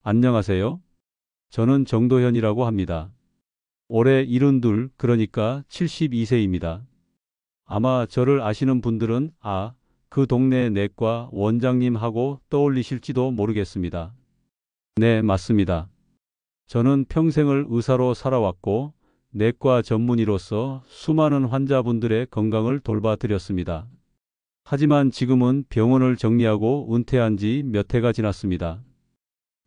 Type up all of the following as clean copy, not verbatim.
안녕하세요. 저는 정도현이라고 합니다. 올해 72, 그러니까 72세입니다. 아마 저를 아시는 분들은 그 동네 내과 원장님하고 떠올리실지도 모르겠습니다. 네, 맞습니다. 저는 평생을 의사로 살아왔고 내과 전문의로서 수많은 환자분들의 건강을 돌봐드렸습니다. 하지만 지금은 병원을 정리하고 은퇴한 지 몇 해가 지났습니다.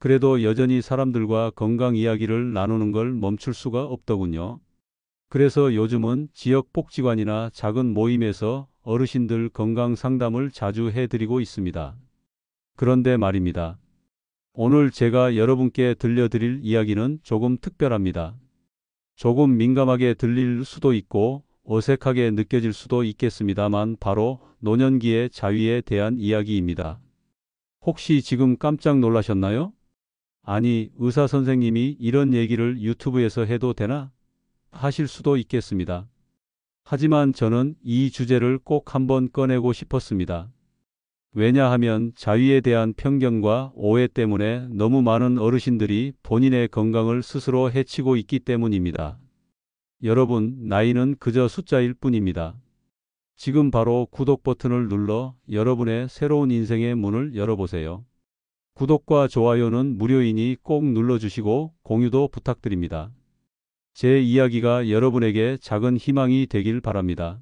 그래도 여전히 사람들과 건강 이야기를 나누는 걸 멈출 수가 없더군요. 그래서 요즘은 지역 복지관이나 작은 모임에서 어르신들 건강 상담을 자주 해드리고 있습니다. 그런데 말입니다. 오늘 제가 여러분께 들려드릴 이야기는 조금 특별합니다. 조금 민감하게 들릴 수도 있고 어색하게 느껴질 수도 있겠습니다만 바로 노년기의 자위에 대한 이야기입니다. 혹시 지금 깜짝 놀라셨나요? 아니, 의사 선생님이 이런 얘기를 유튜브에서 해도 되나? 하실 수도 있겠습니다. 하지만 저는 이 주제를 꼭 한번 꺼내고 싶었습니다. 왜냐하면 자위에 대한 편견과 오해 때문에 너무 많은 어르신들이 본인의 건강을 스스로 해치고 있기 때문입니다. 여러분, 나이는 그저 숫자일 뿐입니다. 지금 바로 구독 버튼을 눌러 여러분의 새로운 인생의 문을 열어보세요. 구독과 좋아요는 무료이니 꼭 눌러주시고 공유도 부탁드립니다. 제 이야기가 여러분에게 작은 희망이 되길 바랍니다.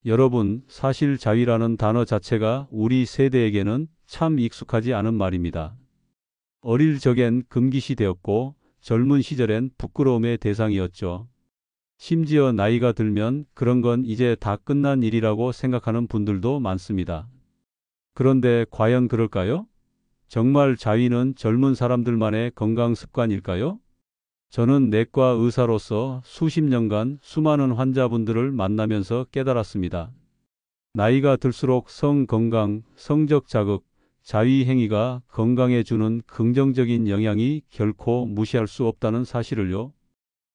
여러분, 사실 자위라는 단어 자체가 우리 세대에게는 참 익숙하지 않은 말입니다. 어릴 적엔 금기시 되었고 젊은 시절엔 부끄러움의 대상이었죠. 심지어 나이가 들면 그런 건 이제 다 끝난 일이라고 생각하는 분들도 많습니다. 그런데 과연 그럴까요? 정말 자위는 젊은 사람들만의 건강 습관일까요? 저는 내과 의사로서 수십 년간 수많은 환자분들을 만나면서 깨달았습니다. 나이가 들수록 성 건강, 성적 자극, 자위 행위가 건강에 주는 긍정적인 영향이 결코 무시할 수 없다는 사실을요.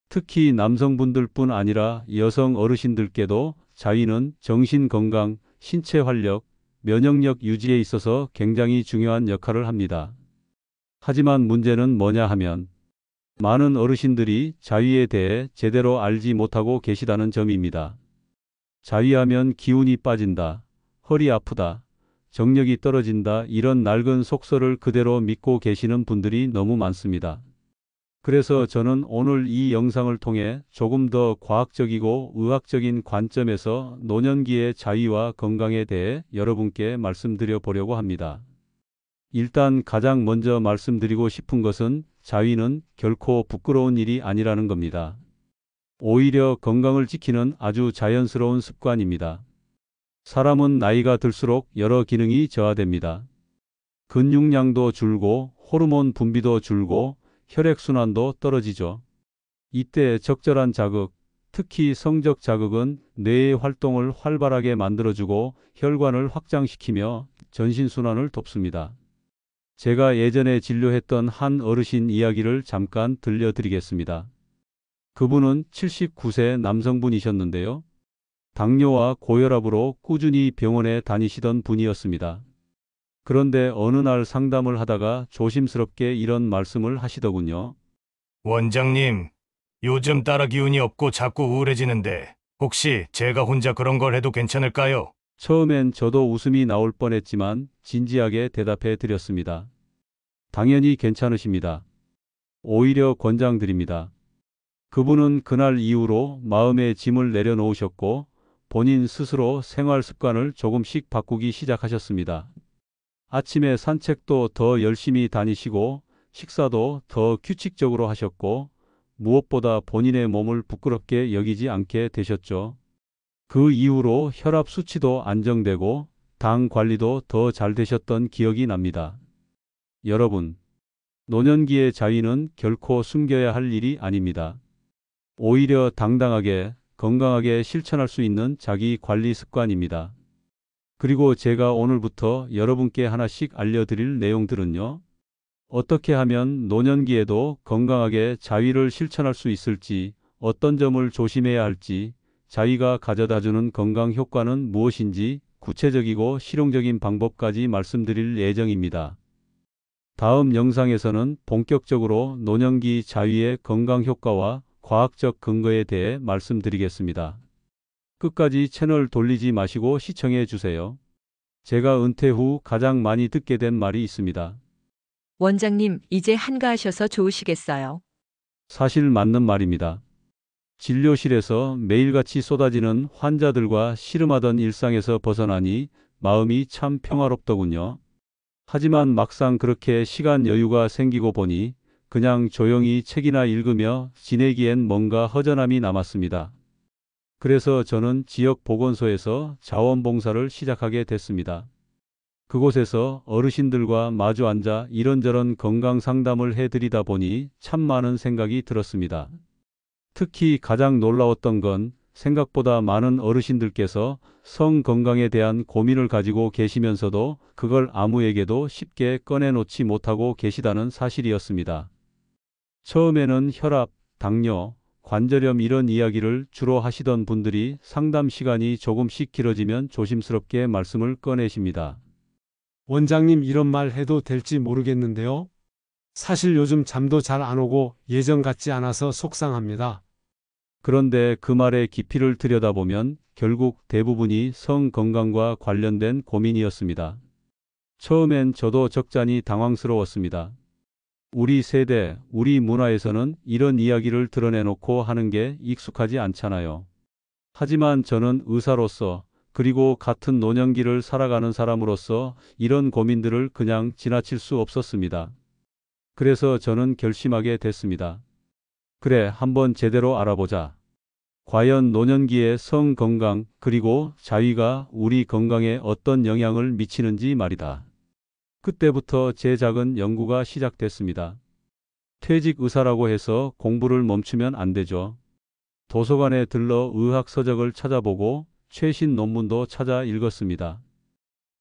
특히 남성분들뿐 아니라 여성 어르신들께도 자위는 정신 건강, 신체 활력, 면역력 유지에 있어서 굉장히 중요한 역할을 합니다. 하지만 문제는 뭐냐 하면 많은 어르신들이 자위에 대해 제대로 알지 못하고 계시다는 점입니다. 자위하면 기운이 빠진다, 허리 아프다, 정력이 떨어진다 이런 낡은 속설을 그대로 믿고 계시는 분들이 너무 많습니다. 그래서 저는 오늘 이 영상을 통해 조금 더 과학적이고 의학적인 관점에서 노년기의 자위와 건강에 대해 여러분께 말씀드려 보려고 합니다. 일단 가장 먼저 말씀드리고 싶은 것은 자위는 결코 부끄러운 일이 아니라는 겁니다. 오히려 건강을 지키는 아주 자연스러운 습관입니다. 사람은 나이가 들수록 여러 기능이 저하됩니다. 근육량도 줄고 호르몬 분비도 줄고 혈액순환도 떨어지죠. 이때 적절한 자극, 특히 성적 자극은 뇌의 활동을 활발하게 만들어주고 혈관을 확장시키며 전신순환을 돕습니다. 제가 예전에 진료했던 한 어르신 이야기를 잠깐 들려드리겠습니다. 그분은 79세 남성분이셨는데요. 당뇨와 고혈압으로 꾸준히 병원에 다니시던 분이었습니다. 그런데 어느 날 상담을 하다가 조심스럽게 이런 말씀을 하시더군요. 원장님, 요즘 따라 기운이 없고 자꾸 우울해지는데 혹시 제가 혼자 그런 걸 해도 괜찮을까요? 처음엔 저도 웃음이 나올 뻔했지만 진지하게 대답해 드렸습니다. 당연히 괜찮으십니다. 오히려 권장드립니다. 그분은 그날 이후로 마음의 짐을 내려놓으셨고 본인 스스로 생활 습관을 조금씩 바꾸기 시작하셨습니다. 아침에 산책도 더 열심히 다니시고 식사도 더 규칙적으로 하셨고 무엇보다 본인의 몸을 부끄럽게 여기지 않게 되셨죠. 그 이후로 혈압 수치도 안정되고 당 관리도 더 잘 되셨던 기억이 납니다. 여러분, 노년기의 자위는 결코 숨겨야 할 일이 아닙니다. 오히려 당당하게 건강하게 실천할 수 있는 자기 관리 습관입니다. 그리고 제가 오늘부터 여러분께 하나씩 알려드릴 내용들은요. 어떻게 하면 노년기에도 건강하게 자위를 실천할 수 있을지, 어떤 점을 조심해야 할지, 자위가 가져다주는 건강 효과는 무엇인지 구체적이고 실용적인 방법까지 말씀드릴 예정입니다. 다음 영상에서는 본격적으로 노년기 자위의 건강 효과와 과학적 근거에 대해 말씀드리겠습니다. 끝까지 채널 돌리지 마시고 시청해 주세요. 제가 은퇴 후 가장 많이 듣게 된 말이 있습니다. 원장님, 이제 한가하셔서 좋으시겠어요. 사실 맞는 말입니다. 진료실에서 매일같이 쏟아지는 환자들과 씨름하던 일상에서 벗어나니 마음이 참 평화롭더군요. 하지만 막상 그렇게 시간 여유가 생기고 보니 그냥 조용히 책이나 읽으며 지내기엔 뭔가 허전함이 남았습니다. 그래서 저는 지역 보건소에서 자원봉사를 시작하게 됐습니다. 그곳에서 어르신들과 마주 앉아 이런저런 건강 상담을 해드리다 보니 참 많은 생각이 들었습니다. 특히 가장 놀라웠던 건 생각보다 많은 어르신들께서 성 건강에 대한 고민을 가지고 계시면서도 그걸 아무에게도 쉽게 꺼내놓지 못하고 계시다는 사실이었습니다. 처음에는 혈압, 당뇨, 관절염 이런 이야기를 주로 하시던 분들이 상담 시간이 조금씩 길어지면 조심스럽게 말씀을 꺼내십니다. 원장님, 이런 말 해도 될지 모르겠는데요. 사실 요즘 잠도 잘 안 오고 예전 같지 않아서 속상합니다. 그런데 그 말의 깊이를 들여다보면 결국 대부분이 성 건강과 관련된 고민이었습니다. 처음엔 저도 적잖이 당황스러웠습니다. 우리 세대, 우리 문화에서는 이런 이야기를 드러내놓고 하는 게 익숙하지 않잖아요. 하지만 저는 의사로서 그리고 같은 노년기를 살아가는 사람으로서 이런 고민들을 그냥 지나칠 수 없었습니다. 그래서 저는 결심하게 됐습니다. 그래, 한번 제대로 알아보자. 과연 노년기의 성 건강 그리고 자위가 우리 건강에 어떤 영향을 미치는지 말이다. 그때부터 제 작은 연구가 시작됐습니다. 퇴직 의사라고 해서 공부를 멈추면 안 되죠. 도서관에 들러 의학 서적을 찾아보고 최신 논문도 찾아 읽었습니다.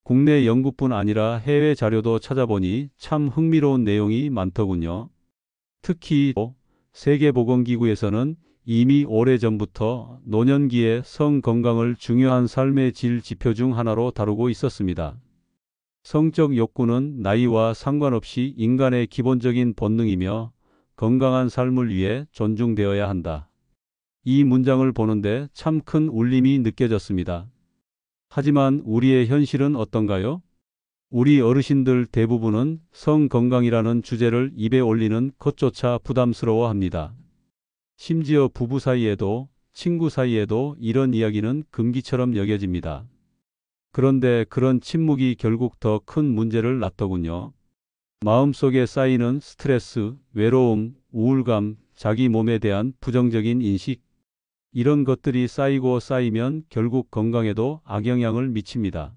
국내 연구뿐 아니라 해외 자료도 찾아보니 참 흥미로운 내용이 많더군요. 특히 세계보건기구에서는 이미 오래전부터 노년기의 성 건강을 중요한 삶의 질 지표 중 하나로 다루고 있었습니다. 성적 욕구는 나이와 상관없이 인간의 기본적인 본능이며 건강한 삶을 위해 존중되어야 한다. 이 문장을 보는데 참 큰 울림이 느껴졌습니다. 하지만 우리의 현실은 어떤가요? 우리 어르신들 대부분은 성 건강이라는 주제를 입에 올리는 것조차 부담스러워합니다. 심지어 부부 사이에도, 친구 사이에도 이런 이야기는 금기처럼 여겨집니다. 그런데 그런 침묵이 결국 더 큰 문제를 낳더군요. 마음속에 쌓이는 스트레스, 외로움, 우울감, 자기 몸에 대한 부정적인 인식, 이런 것들이 쌓이고 쌓이면 결국 건강에도 악영향을 미칩니다.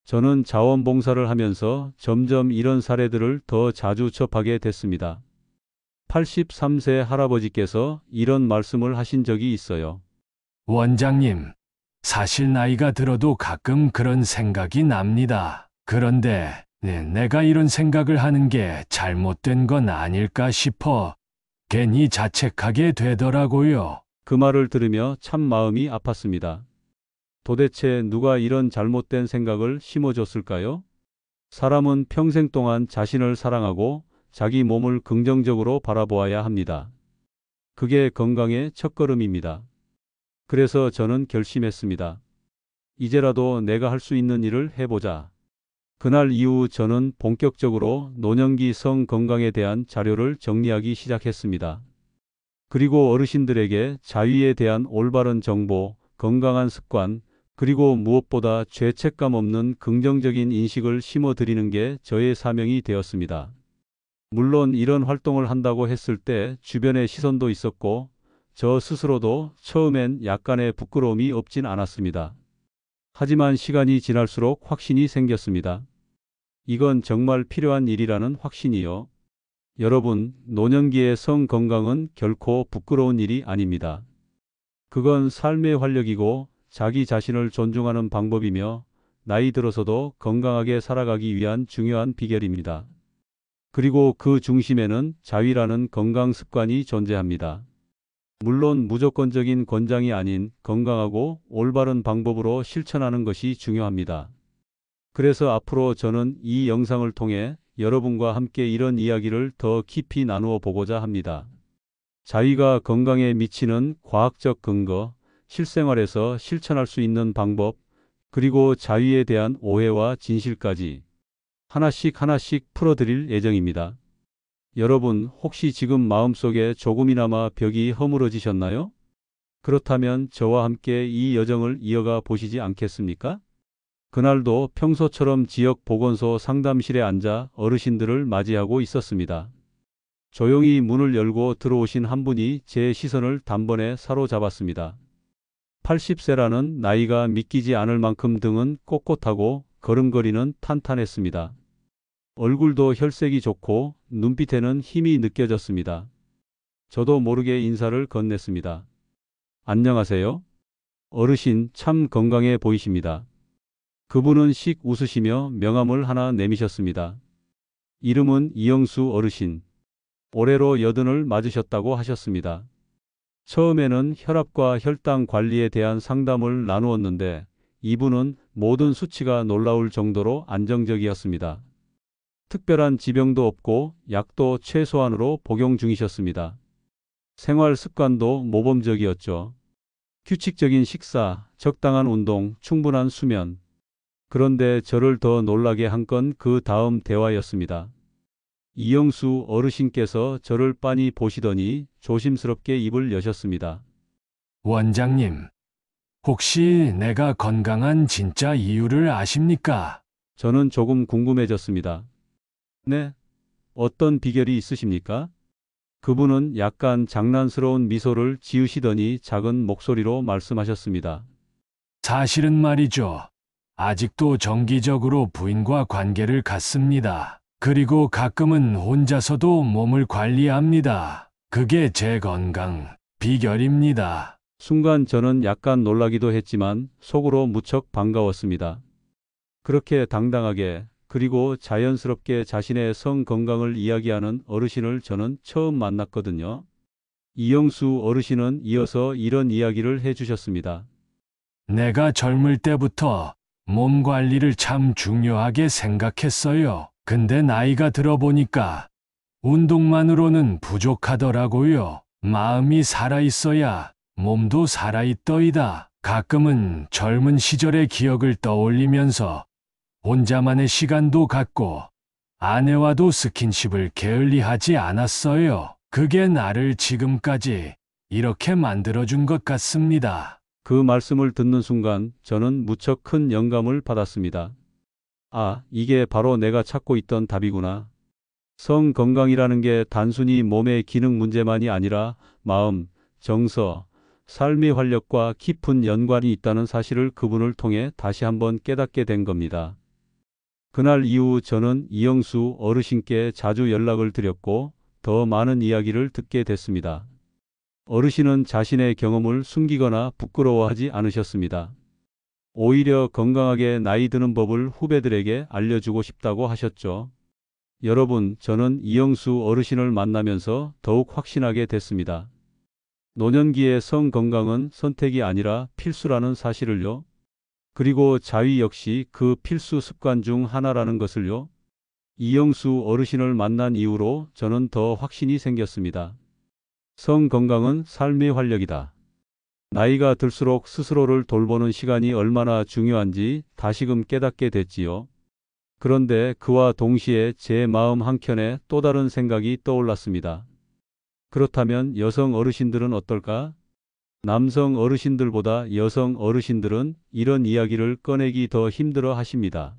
저는 자원봉사를 하면서 점점 이런 사례들을 더 자주 접하게 됐습니다. 83세 할아버지께서 이런 말씀을 하신 적이 있어요. 원장님, 사실 나이가 들어도 가끔 그런 생각이 납니다. 그런데 내가 이런 생각을 하는 게 잘못된 건 아닐까 싶어 괜히 자책하게 되더라고요. 그 말을 들으며 참 마음이 아팠습니다. 도대체 누가 이런 잘못된 생각을 심어줬을까요? 사람은 평생 동안 자신을 사랑하고 자기 몸을 긍정적으로 바라보아야 합니다. 그게 건강의 첫걸음입니다. 그래서 저는 결심했습니다. 이제라도 내가 할 수 있는 일을 해보자. 그날 이후 저는 본격적으로 노년기 성 건강에 대한 자료를 정리하기 시작했습니다. 그리고 어르신들에게 자위에 대한 올바른 정보, 건강한 습관, 그리고 무엇보다 죄책감 없는 긍정적인 인식을 심어드리는 게 저의 사명이 되었습니다. 물론 이런 활동을 한다고 했을 때 주변의 시선도 있었고 저 스스로도 처음엔 약간의 부끄러움이 없진 않았습니다. 하지만 시간이 지날수록 확신이 생겼습니다. 이건 정말 필요한 일이라는 확신이요. 여러분, 노년기의 성 건강은 결코 부끄러운 일이 아닙니다. 그건 삶의 활력이고 자기 자신을 존중하는 방법이며 나이 들어서도 건강하게 살아가기 위한 중요한 비결입니다. 그리고 그 중심에는 자위라는 건강 습관이 존재합니다. 물론 무조건적인 권장이 아닌 건강하고 올바른 방법으로 실천하는 것이 중요합니다. 그래서 앞으로 저는 이 영상을 통해 여러분과 함께 이런 이야기를 더 깊이 나누어 보고자 합니다. 자위가 건강에 미치는 과학적 근거, 실생활에서 실천할 수 있는 방법, 그리고 자위에 대한 오해와 진실까지 하나씩 풀어드릴 예정입니다. 여러분, 혹시 지금 마음속에 조금이나마 벽이 허물어지셨나요? 그렇다면 저와 함께 이 여정을 이어가 보시지 않겠습니까? 그날도 평소처럼 지역 보건소 상담실에 앉아 어르신들을 맞이하고 있었습니다. 조용히 문을 열고 들어오신 한 분이 제 시선을 단번에 사로잡았습니다. 80세라는 나이가 믿기지 않을 만큼 등은 꼿꼿하고 걸음걸이는 탄탄했습니다. 얼굴도 혈색이 좋고 눈빛에는 힘이 느껴졌습니다. 저도 모르게 인사를 건넸습니다. 안녕하세요. 어르신 참 건강해 보이십니다. 그분은 씩 웃으시며 명함을 하나 내미셨습니다. 이름은 이영수 어르신. 올해로 80을 맞으셨다고 하셨습니다. 처음에는 혈압과 혈당 관리에 대한 상담을 나누었는데 이분은 모든 수치가 놀라울 정도로 안정적이었습니다. 특별한 지병도 없고 약도 최소한으로 복용 중이셨습니다. 생활 습관도 모범적이었죠. 규칙적인 식사, 적당한 운동, 충분한 수면. 그런데 저를 더 놀라게 한 건 그 다음 대화였습니다. 이영수 어르신께서 저를 빤히 보시더니 조심스럽게 입을 여셨습니다. 원장님, 혹시 내가 건강한 진짜 이유를 아십니까? 저는 조금 궁금해졌습니다. 네? 어떤 비결이 있으십니까? 그분은 약간 장난스러운 미소를 지으시더니 작은 목소리로 말씀하셨습니다. 사실은 말이죠. 아직도 정기적으로 부인과 관계를 갖습니다. 그리고 가끔은 혼자서도 몸을 관리합니다. 그게 제 건강 비결입니다. 순간 저는 약간 놀라기도 했지만 속으로 무척 반가웠습니다. 그렇게 당당하게 그리고 자연스럽게 자신의 성 건강을 이야기하는 어르신을 저는 처음 만났거든요. 이영수 어르신은 이어서 이런 이야기를 해주셨습니다. 내가 젊을 때부터 몸 관리를 참 중요하게 생각했어요. 근데 나이가 들어보니까 운동만으로는 부족하더라고요. 마음이 살아있어야 몸도 살아있더이다. 가끔은 젊은 시절의 기억을 떠올리면서 혼자만의 시간도 갖고 아내와도 스킨십을 게을리하지 않았어요. 그게 나를 지금까지 이렇게 만들어준 것 같습니다. 그 말씀을 듣는 순간 저는 무척 큰 영감을 받았습니다. 아, 이게 바로 내가 찾고 있던 답이구나. 성 건강이라는 게 단순히 몸의 기능 문제만이 아니라 마음, 정서, 삶의 활력과 깊은 연관이 있다는 사실을 그분을 통해 다시 한번 깨닫게 된 겁니다. 그날 이후 저는 이영수 어르신께 자주 연락을 드렸고 더 많은 이야기를 듣게 됐습니다. 어르신은 자신의 경험을 숨기거나 부끄러워하지 않으셨습니다. 오히려 건강하게 나이 드는 법을 후배들에게 알려주고 싶다고 하셨죠. 여러분, 저는 이영수 어르신을 만나면서 더욱 확신하게 됐습니다. 노년기의 성 건강은 선택이 아니라 필수라는 사실을요. 그리고 자위 역시 그 필수 습관 중 하나라는 것을요. 이영수 어르신을 만난 이후로 저는 더 확신이 생겼습니다. 성 건강은 삶의 활력이다. 나이가 들수록 스스로를 돌보는 시간이 얼마나 중요한지 다시금 깨닫게 됐지요. 그런데 그와 동시에 제 마음 한켠에 또 다른 생각이 떠올랐습니다. 그렇다면 여성 어르신들은 어떨까? 남성 어르신들보다 여성 어르신들은 이런 이야기를 꺼내기 더 힘들어 하십니다.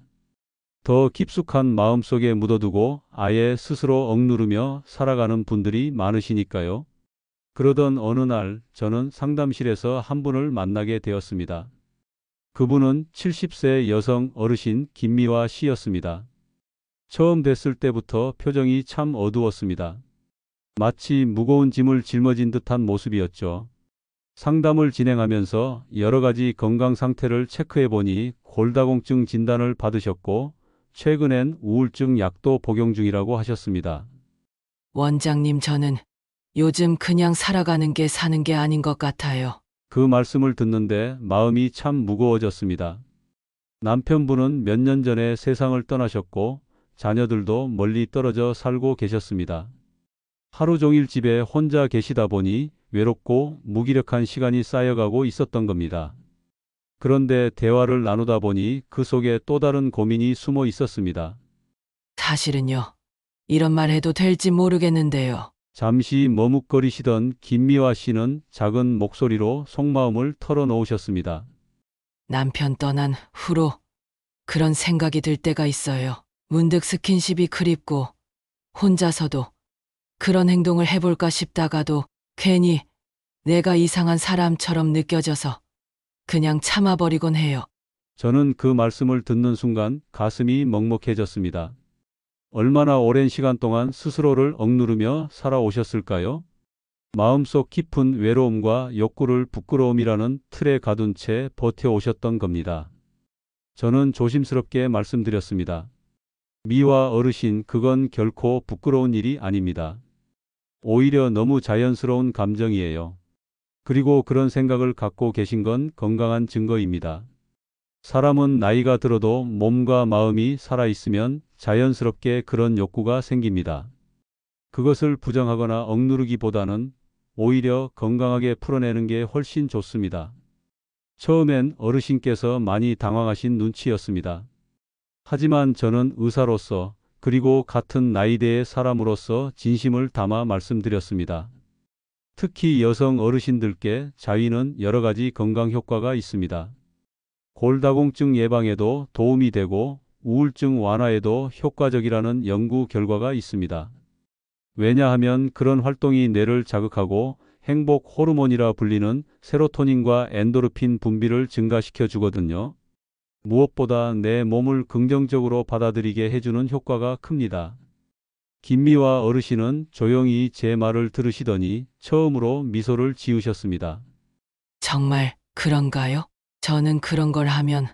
더 깊숙한 마음속에 묻어두고 아예 스스로 억누르며 살아가는 분들이 많으시니까요. 그러던 어느 날 저는 상담실에서 한 분을 만나게 되었습니다. 그분은 70세 여성 어르신 김미화 씨였습니다. 처음 뵀을 때부터 표정이 참 어두웠습니다. 마치 무거운 짐을 짊어진 듯한 모습이었죠. 상담을 진행하면서 여러 가지 건강 상태를 체크해 보니 골다공증 진단을 받으셨고 최근엔 우울증 약도 복용 중이라고 하셨습니다. 원장님, 저는 요즘 그냥 살아가는 게 사는 게 아닌 것 같아요. 그 말씀을 듣는데 마음이 참 무거워졌습니다. 남편분은 몇 년 전에 세상을 떠나셨고 자녀들도 멀리 떨어져 살고 계셨습니다. 하루 종일 집에 혼자 계시다 보니 외롭고 무기력한 시간이 쌓여가고 있었던 겁니다. 그런데 대화를 나누다 보니 그 속에 또 다른 고민이 숨어 있었습니다. 사실은요. 이런 말 해도 될지 모르겠는데요. 잠시 머뭇거리시던 김미화 씨는 작은 목소리로 속마음을 털어놓으셨습니다. 남편 떠난 후로 그런 생각이 들 때가 있어요. 문득 스킨십이 그립고 혼자서도 그런 행동을 해볼까 싶다가도 괜히 내가 이상한 사람처럼 느껴져서 그냥 참아버리곤 해요. 저는 그 말씀을 듣는 순간 가슴이 먹먹해졌습니다. 얼마나 오랜 시간 동안 스스로를 억누르며 살아오셨을까요? 마음속 깊은 외로움과 욕구를 부끄러움이라는 틀에 가둔 채 버텨오셨던 겁니다. 저는 조심스럽게 말씀드렸습니다. 미화 어르신, 그건 결코 부끄러운 일이 아닙니다. 오히려 너무 자연스러운 감정이에요. 그리고 그런 생각을 갖고 계신 건 건강한 증거입니다. 사람은 나이가 들어도 몸과 마음이 살아있으면 자연스럽게 그런 욕구가 생깁니다. 그것을 부정하거나 억누르기보다는 오히려 건강하게 풀어내는 게 훨씬 좋습니다. 처음엔 어르신께서 많이 당황하신 눈치였습니다. 하지만 저는 의사로서 그리고 같은 나이대의 사람으로서 진심을 담아 말씀드렸습니다. 특히 여성 어르신들께 자위는 여러 가지 건강 효과가 있습니다. 골다공증 예방에도 도움이 되고 우울증 완화에도 효과적이라는 연구 결과가 있습니다. 왜냐하면 그런 활동이 뇌를 자극하고 행복 호르몬이라 불리는 세로토닌과 엔도르핀 분비를 증가시켜 주거든요. 무엇보다 내 몸을 긍정적으로 받아들이게 해주는 효과가 큽니다. 김미화 어르신은 조용히 제 말을 들으시더니 처음으로 미소를 지으셨습니다. 정말 그런가요? 저는 그런 걸 하면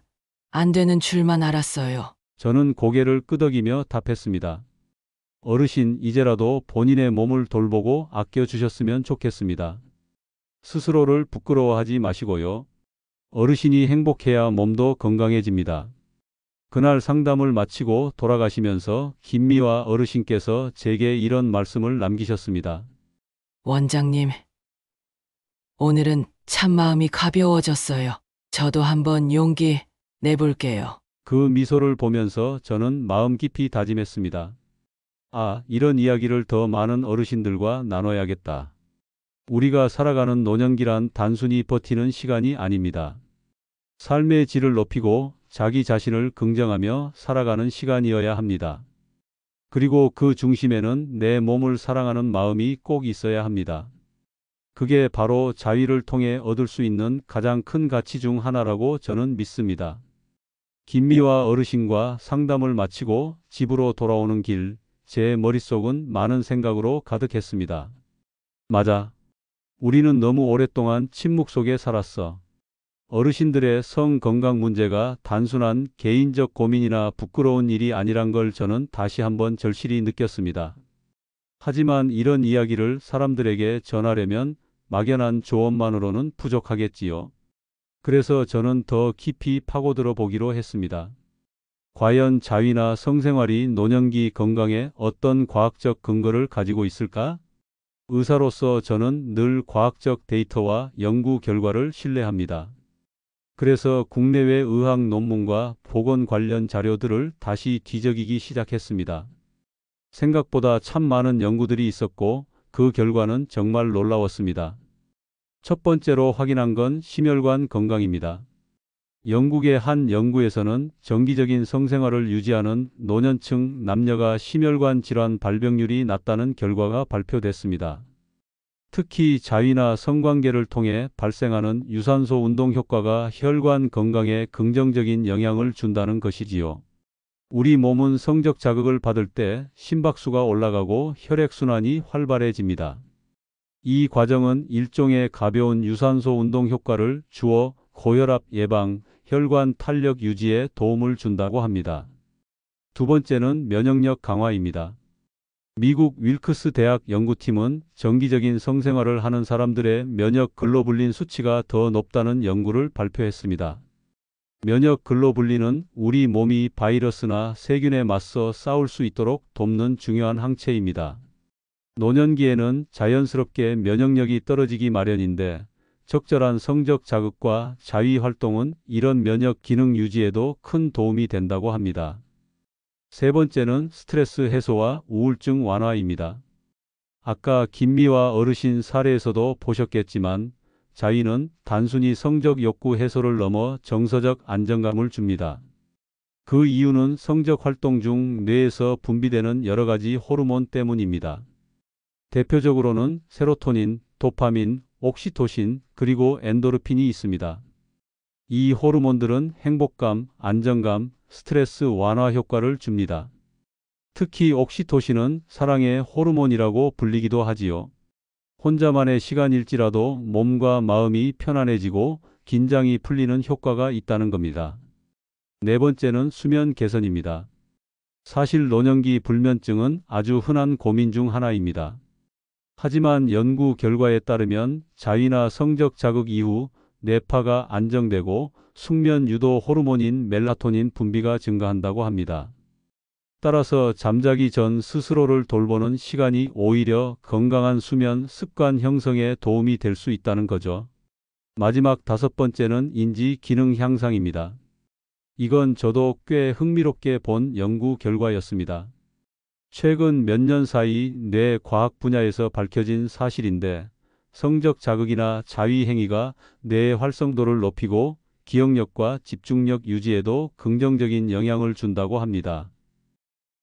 안 되는 줄만 알았어요. 저는 고개를 끄덕이며 답했습니다. 어르신, 이제라도 본인의 몸을 돌보고 아껴주셨으면 좋겠습니다. 스스로를 부끄러워하지 마시고요. 어르신이 행복해야 몸도 건강해집니다. 그날 상담을 마치고 돌아가시면서 김미화 어르신께서 제게 이런 말씀을 남기셨습니다. 원장님, 오늘은 참 마음이 가벼워졌어요. 저도 한번 용기 내볼게요. 그 미소를 보면서 저는 마음 깊이 다짐했습니다. 아, 이런 이야기를 더 많은 어르신들과 나눠야겠다. 우리가 살아가는 노년기란 단순히 버티는 시간이 아닙니다. 삶의 질을 높이고 자기 자신을 긍정하며 살아가는 시간이어야 합니다. 그리고 그 중심에는 내 몸을 사랑하는 마음이 꼭 있어야 합니다. 그게 바로 자위를 통해 얻을 수 있는 가장 큰 가치 중 하나라고 저는 믿습니다. 김미화 어르신과 상담을 마치고 집으로 돌아오는 길, 제 머릿속은 많은 생각으로 가득했습니다. 맞아. 우리는 너무 오랫동안 침묵 속에 살았어. 어르신들의 성 건강 문제가 단순한 개인적 고민이나 부끄러운 일이 아니란 걸 저는 다시 한번 절실히 느꼈습니다. 하지만 이런 이야기를 사람들에게 전하려면 막연한 조언만으로는 부족하겠지요. 그래서 저는 더 깊이 파고들어 보기로 했습니다. 과연 자위나 성생활이 노년기 건강에 어떤 과학적 근거를 가지고 있을까? 의사로서 저는 늘 과학적 데이터와 연구 결과를 신뢰합니다. 그래서 국내외 의학 논문과 보건 관련 자료들을 다시 뒤적이기 시작했습니다. 생각보다 참 많은 연구들이 있었고 그 결과는 정말 놀라웠습니다. 첫 번째로 확인한 건 심혈관 건강입니다. 영국의 한 연구에서는 정기적인 성생활을 유지하는 노년층 남녀가 심혈관 질환 발병률이 낮다는 결과가 발표됐습니다. 특히 자위나 성관계를 통해 발생하는 유산소 운동 효과가 혈관 건강에 긍정적인 영향을 준다는 것이지요. 우리 몸은 성적 자극을 받을 때 심박수가 올라가고 혈액순환이 활발해집니다. 이 과정은 일종의 가벼운 유산소 운동 효과를 주어 고혈압 예방, 혈관 탄력 유지에 도움을 준다고 합니다. 두 번째는 면역력 강화입니다. 미국 윌크스 대학 연구팀은 정기적인 성생활을 하는 사람들의 면역 글로불린 수치가 더 높다는 연구를 발표했습니다. 면역글로 불리는 우리 몸이 바이러스나 세균에 맞서 싸울 수 있도록 돕는 중요한 항체입니다. 노년기에는 자연스럽게 면역력이 떨어지기 마련인데 적절한 성적 자극과 자위 활동은 이런 면역 기능 유지에도 큰 도움이 된다고 합니다. 세 번째는 스트레스 해소와 우울증 완화입니다. 아까 김미화 어르신 사례에서도 보셨겠지만 자위는 단순히 성적 욕구 해소를 넘어 정서적 안정감을 줍니다. 그 이유는 성적 활동 중 뇌에서 분비되는 여러 가지 호르몬 때문입니다. 대표적으로는 세로토닌, 도파민, 옥시토신, 그리고 엔도르핀이 있습니다. 이 호르몬들은 행복감, 안정감, 스트레스 완화 효과를 줍니다. 특히 옥시토신은 사랑의 호르몬이라고 불리기도 하지요. 혼자만의 시간일지라도 몸과 마음이 편안해지고 긴장이 풀리는 효과가 있다는 겁니다. 네 번째는 수면 개선입니다. 사실 노년기 불면증은 아주 흔한 고민 중 하나입니다. 하지만 연구 결과에 따르면 자위나 성적 자극 이후 뇌파가 안정되고 숙면 유도 호르몬인 멜라토닌 분비가 증가한다고 합니다. 따라서 잠자기 전 스스로를 돌보는 시간이 오히려 건강한 수면 습관 형성에 도움이 될 수 있다는 거죠. 마지막 다섯 번째는 인지 기능 향상입니다. 이건 저도 꽤 흥미롭게 본 연구 결과였습니다. 최근 몇 년 사이 뇌 과학 분야에서 밝혀진 사실인데 성적 자극이나 자위 행위가 뇌의 활성도를 높이고 기억력과 집중력 유지에도 긍정적인 영향을 준다고 합니다.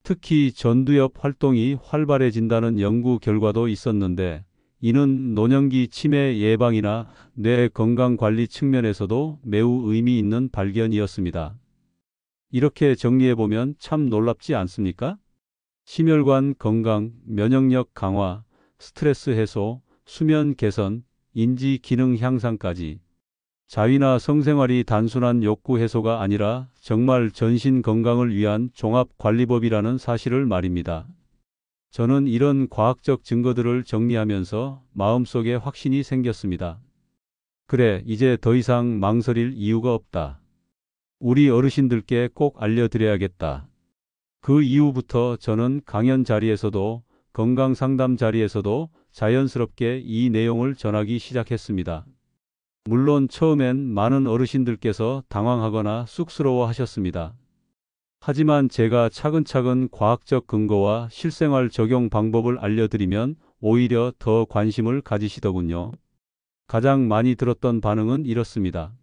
특히 전두엽 활동이 활발해진다는 연구 결과도 있었는데 이는 노년기 치매 예방이나 뇌 건강 관리 측면에서도 매우 의미 있는 발견이었습니다. 이렇게 정리해보면 참 놀랍지 않습니까? 심혈관 건강, 면역력 강화, 스트레스 해소, 수면 개선, 인지 기능 향상까지 자위나 성생활이 단순한 욕구 해소가 아니라 정말 전신 건강을 위한 종합관리법이라는 사실을 말입니다. 저는 이런 과학적 증거들을 정리하면서 마음속에 확신이 생겼습니다. 그래, 이제 더 이상 망설일 이유가 없다. 우리 어르신들께 꼭 알려드려야겠다. 그 이후부터 저는 강연 자리에서도 건강 상담 자리에서도 자연스럽게 이 내용을 전하기 시작했습니다. 물론 처음엔 많은 어르신들께서 당황하거나 쑥스러워 하셨습니다. 하지만 제가 차근차근 과학적 근거와 실생활 적용 방법을 알려드리면 오히려 더 관심을 가지시더군요. 가장 많이 들었던 반응은 이렇습니다.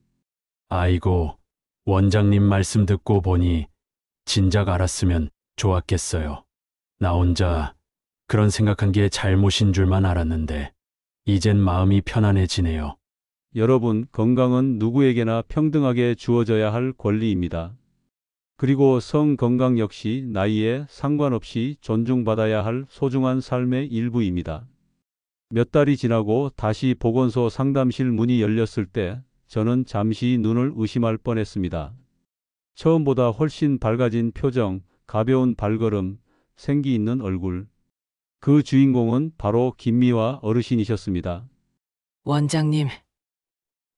아이고, 원장님 말씀 듣고 보니 진작 알았으면 좋았겠어요. 나 혼자 그런 생각한 게 잘못인 줄만 알았는데 이젠 마음이 편안해지네요. 여러분, 건강은 누구에게나 평등하게 주어져야 할 권리입니다. 그리고 성 건강 역시 나이에 상관없이 존중받아야 할 소중한 삶의 일부입니다. 몇 달이 지나고 다시 보건소 상담실 문이 열렸을 때 저는 잠시 눈을 의심할 뻔했습니다. 처음보다 훨씬 밝아진 표정, 가벼운 발걸음, 생기 있는 얼굴. 그 주인공은 바로 김미화 어르신이셨습니다. 원장님,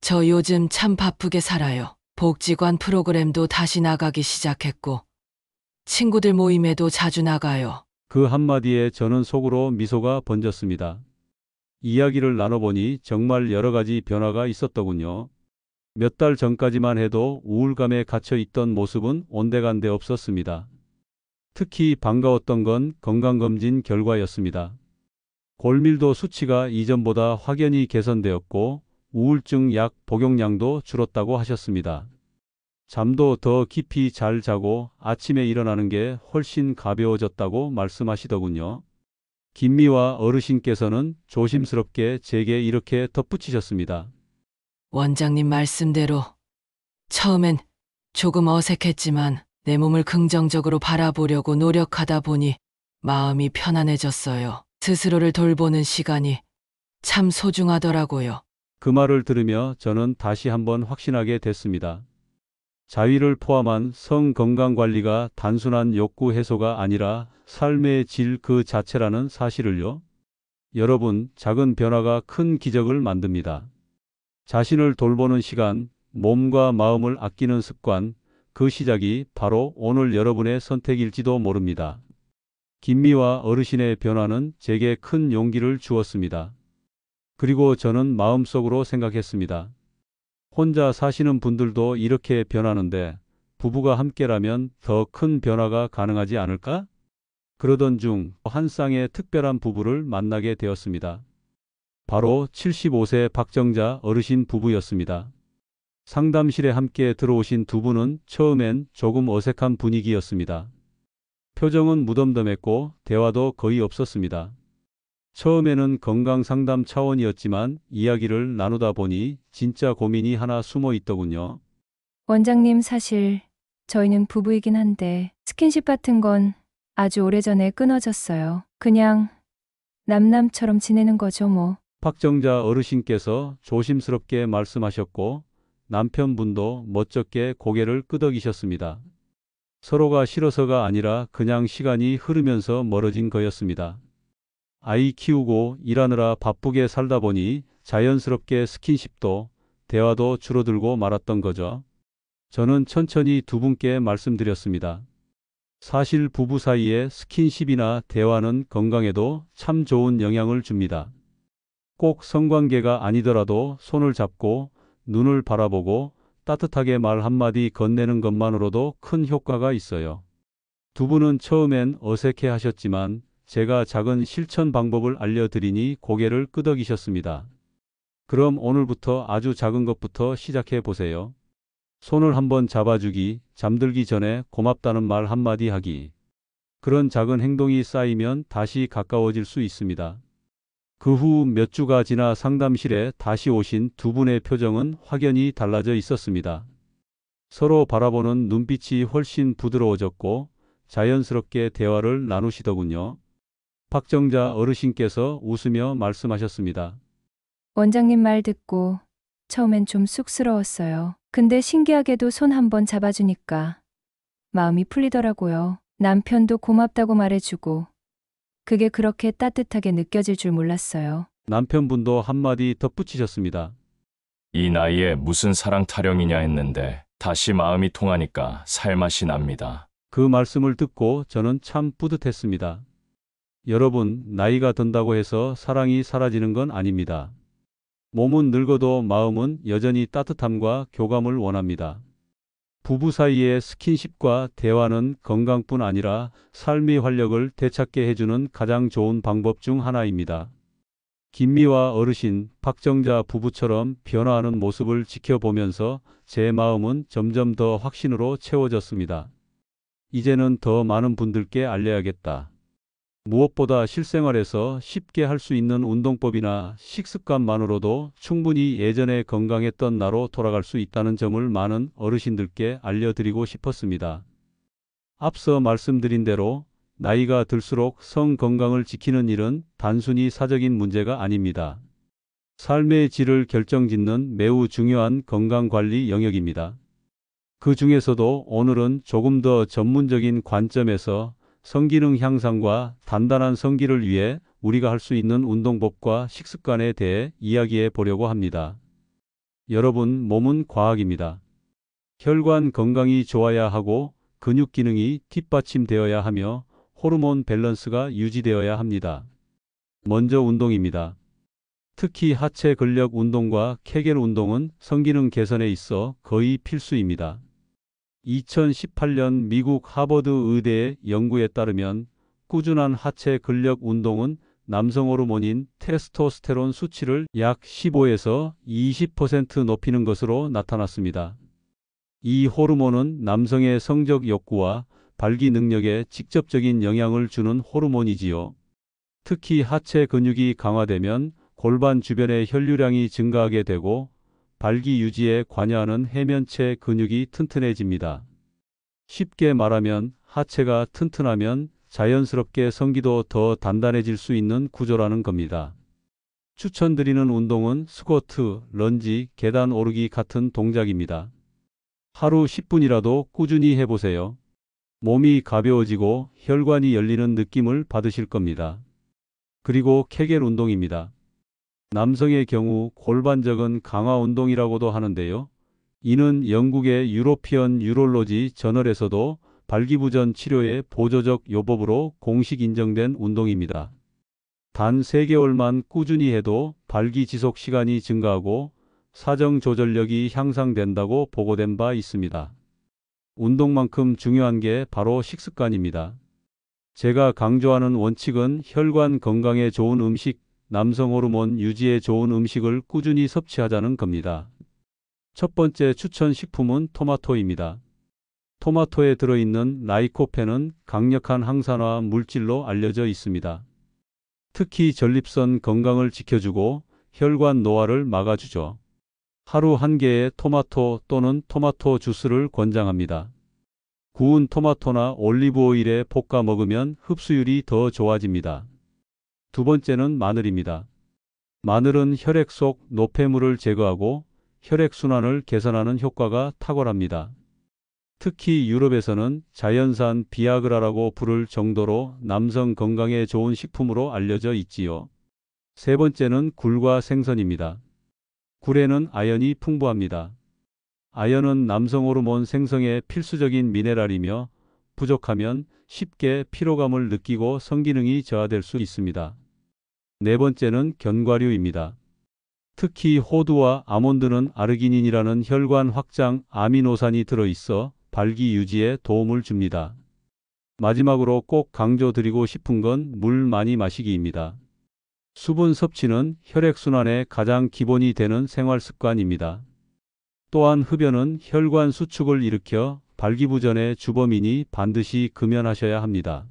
저 요즘 참 바쁘게 살아요. 복지관 프로그램도 다시 나가기 시작했고, 친구들 모임에도 자주 나가요. 그 한마디에 저는 속으로 미소가 번졌습니다. 이야기를 나눠보니 정말 여러 가지 변화가 있었더군요. 몇 달 전까지만 해도 우울감에 갇혀 있던 모습은 온데간데 없었습니다. 특히 반가웠던 건 건강검진 결과였습니다. 골밀도 수치가 이전보다 확연히 개선되었고 우울증 약 복용량도 줄었다고 하셨습니다. 잠도 더 깊이 잘 자고 아침에 일어나는 게 훨씬 가벼워졌다고 말씀하시더군요. 김미화 어르신께서는 조심스럽게 제게 이렇게 덧붙이셨습니다. 원장님 말씀대로 처음엔 조금 어색했지만 내 몸을 긍정적으로 바라보려고 노력하다 보니 마음이 편안해졌어요. 스스로를 돌보는 시간이 참 소중하더라고요. 그 말을 들으며 저는 다시 한번 확신하게 됐습니다. 자위를 포함한 성 건강 관리가 단순한 욕구 해소가 아니라 삶의 질 그 자체라는 사실을요. 여러분, 작은 변화가 큰 기적을 만듭니다. 자신을 돌보는 시간, 몸과 마음을 아끼는 습관, 그 시작이 바로 오늘 여러분의 선택일지도 모릅니다. 김미화 어르신의 변화는 제게 큰 용기를 주었습니다. 그리고 저는 마음속으로 생각했습니다. 혼자 사시는 분들도 이렇게 변하는데 부부가 함께라면 더 큰 변화가 가능하지 않을까? 그러던 중 한 쌍의 특별한 부부를 만나게 되었습니다. 바로 75세 박정자 어르신 부부였습니다. 상담실에 함께 들어오신 두 분은 처음엔 조금 어색한 분위기였습니다. 표정은 무덤덤했고 대화도 거의 없었습니다. 처음에는 건강 상담 차원이었지만 이야기를 나누다 보니 진짜 고민이 하나 숨어 있더군요. 원장님, 사실 저희는 부부이긴 한데 스킨십 같은 건 아주 오래전에 끊어졌어요. 그냥 남남처럼 지내는 거죠, 뭐. 박정자 어르신께서 조심스럽게 말씀하셨고 남편분도 멋쩍게 고개를 끄덕이셨습니다. 서로가 싫어서가 아니라 그냥 시간이 흐르면서 멀어진 거였습니다. 아이 키우고 일하느라 바쁘게 살다 보니 자연스럽게 스킨십도 대화도 줄어들고 말았던 거죠. 저는 천천히 두 분께 말씀드렸습니다. 사실 부부 사이에 스킨십이나 대화는 건강에도 참 좋은 영향을 줍니다. 꼭 성관계가 아니더라도 손을 잡고 눈을 바라보고 따뜻하게 말 한마디 건네는 것만으로도 큰 효과가 있어요. 두 분은 처음엔 어색해 하셨지만 제가 작은 실천 방법을 알려드리니 고개를 끄덕이셨습니다. 그럼 오늘부터 아주 작은 것부터 시작해 보세요. 손을 한번 잡아주기, 잠들기 전에 고맙다는 말 한마디 하기. 그런 작은 행동이 쌓이면 다시 가까워질 수 있습니다. 그 후 몇 주가 지나 상담실에 다시 오신 두 분의 표정은 확연히 달라져 있었습니다. 서로 바라보는 눈빛이 훨씬 부드러워졌고 자연스럽게 대화를 나누시더군요. 박정자 어르신께서 웃으며 말씀하셨습니다. 원장님 말 듣고 처음엔 좀 쑥스러웠어요. 근데 신기하게도 손 한번 잡아주니까 마음이 풀리더라고요. 남편도 고맙다고 말해주고 그게 그렇게 따뜻하게 느껴질 줄 몰랐어요. 남편분도 한마디 덧붙이셨습니다. 이 나이에 무슨 사랑 타령이냐 했는데 다시 마음이 통하니까 살맛이 납니다. 그 말씀을 듣고 저는 참 뿌듯했습니다. 여러분, 나이가 든다고 해서 사랑이 사라지는 건 아닙니다. 몸은 늙어도 마음은 여전히 따뜻함과 교감을 원합니다. 부부 사이의 스킨십과 대화는 건강뿐 아니라 삶의 활력을 되찾게 해주는 가장 좋은 방법 중 하나입니다. 김미화 어르신, 박정자 부부처럼 변화하는 모습을 지켜보면서 제 마음은 점점 더 확신으로 채워졌습니다. 이제는 더 많은 분들께 알려야겠다. 무엇보다 실생활에서 쉽게 할 수 있는 운동법이나 식습관만으로도 충분히 예전에 건강했던 나로 돌아갈 수 있다는 점을 많은 어르신들께 알려드리고 싶었습니다. 앞서 말씀드린 대로 나이가 들수록 성 건강을 지키는 일은 단순히 사적인 문제가 아닙니다. 삶의 질을 결정짓는 매우 중요한 건강관리 영역입니다. 그 중에서도 오늘은 조금 더 전문적인 관점에서 성기능 향상과 단단한 성기를 위해 우리가 할 수 있는 운동법과 식습관에 대해 이야기해 보려고 합니다. 여러분, 몸은 과학입니다. 혈관 건강이 좋아야 하고 근육 기능이 뒷받침되어야 하며 호르몬 밸런스가 유지되어야 합니다. 먼저 운동입니다. 특히 하체 근력 운동과 케겔 운동은 성기능 개선에 있어 거의 필수입니다. 2018년 미국 하버드 의대의 연구에 따르면 꾸준한 하체 근력 운동은 남성 호르몬인 테스토스테론 수치를 약 15에서 20% 높이는 것으로 나타났습니다. 이 호르몬은 남성의 성적 욕구와 발기 능력에 직접적인 영향을 주는 호르몬이지요. 특히 하체 근육이 강화되면 골반 주변의 혈류량이 증가하게 되고 발기 유지에 관여하는 해면체 근육이 튼튼해집니다. 쉽게 말하면 하체가 튼튼하면 자연스럽게 성기도 더 단단해질 수 있는 구조라는 겁니다. 추천드리는 운동은 스쿼트, 런지, 계단 오르기 같은 동작입니다. 하루 10분이라도 꾸준히 해보세요. 몸이 가벼워지고 혈관이 열리는 느낌을 받으실 겁니다. 그리고 케겔 운동입니다. 남성의 경우 골반적은 강화 운동이라고도 하는데요. 이는 영국의 유로피언 유롤로지 저널에서도 발기부전 치료의 보조적 요법으로 공식 인정된 운동입니다. 단 3개월만 꾸준히 해도 발기 지속 시간이 증가하고 사정 조절력이 향상된다고 보고된 바 있습니다. 운동만큼 중요한 게 바로 식습관입니다. 제가 강조하는 원칙은 혈관 건강에 좋은 음식, 남성 호르몬 유지에 좋은 음식을 꾸준히 섭취하자는 겁니다. 첫 번째 추천 식품은 토마토입니다. 토마토에 들어있는 라이코펜은 강력한 항산화 물질로 알려져 있습니다. 특히 전립선 건강을 지켜주고 혈관 노화를 막아주죠. 하루 1개의 토마토 또는 토마토 주스를 권장합니다. 구운 토마토나 올리브 오일에 볶아 먹으면 흡수율이 더 좋아집니다. 두 번째는 마늘입니다. 마늘은 혈액 속 노폐물을 제거하고 혈액순환을 개선하는 효과가 탁월합니다. 특히 유럽에서는 자연산 비아그라라고 부를 정도로 남성 건강에 좋은 식품으로 알려져 있지요. 세 번째는 굴과 생선입니다. 굴에는 아연이 풍부합니다. 아연은 남성 호르몬 생성에 필수적인 미네랄이며 부족하면 쉽게 피로감을 느끼고 성기능이 저하될 수 있습니다. 네 번째는 견과류입니다. 특히 호두와 아몬드는 아르기닌이라는 혈관 확장 아미노산이 들어있어 발기 유지에 도움을 줍니다. 마지막으로 꼭 강조드리고 싶은 건 물 많이 마시기입니다. 수분 섭취는 혈액순환의 가장 기본이 되는 생활 습관입니다. 또한 흡연은 혈관 수축을 일으켜 발기부전의 주범이니 반드시 금연하셔야 합니다.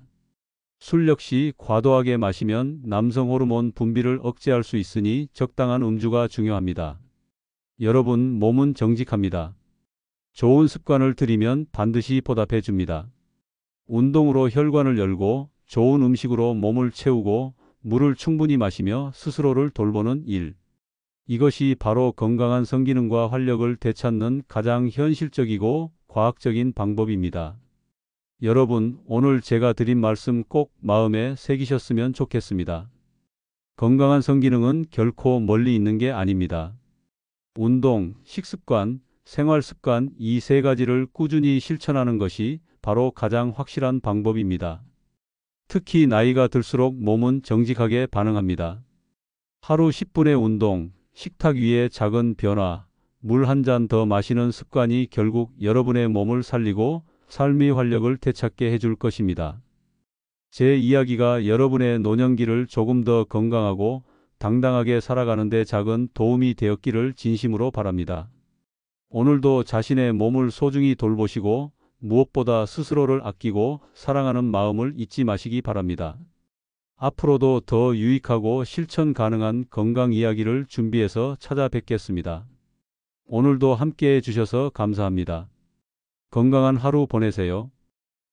술 역시 과도하게 마시면 남성 호르몬 분비를 억제할 수 있으니 적당한 음주가 중요합니다. 여러분, 몸은 정직합니다. 좋은 습관을 들이면 반드시 보답해 줍니다. 운동으로 혈관을 열고 좋은 음식으로 몸을 채우고 물을 충분히 마시며 스스로를 돌보는 일. 이것이 바로 건강한 성기능과 활력을 되찾는 가장 현실적이고 과학적인 방법입니다. 여러분, 오늘 제가 드린 말씀 꼭 마음에 새기셨으면 좋겠습니다. 건강한 성기능은 결코 멀리 있는 게 아닙니다. 운동, 식습관, 생활습관 이 3가지를 꾸준히 실천하는 것이 바로 가장 확실한 방법입니다. 특히 나이가 들수록 몸은 정직하게 반응합니다. 하루 10분의 운동, 식탁 위의 작은 변화, 물 한 잔 더 마시는 습관이 결국 여러분의 몸을 살리고 삶의 활력을 되찾게 해줄 것입니다. 제 이야기가 여러분의 노년기를 조금 더 건강하고 당당하게 살아가는 데 작은 도움이 되었기를 진심으로 바랍니다. 오늘도 자신의 몸을 소중히 돌보시고 무엇보다 스스로를 아끼고 사랑하는 마음을 잊지 마시기 바랍니다. 앞으로도 더 유익하고 실천 가능한 건강 이야기를 준비해서 찾아뵙겠습니다. 오늘도 함께해 주셔서 감사합니다. 건강한 하루 보내세요.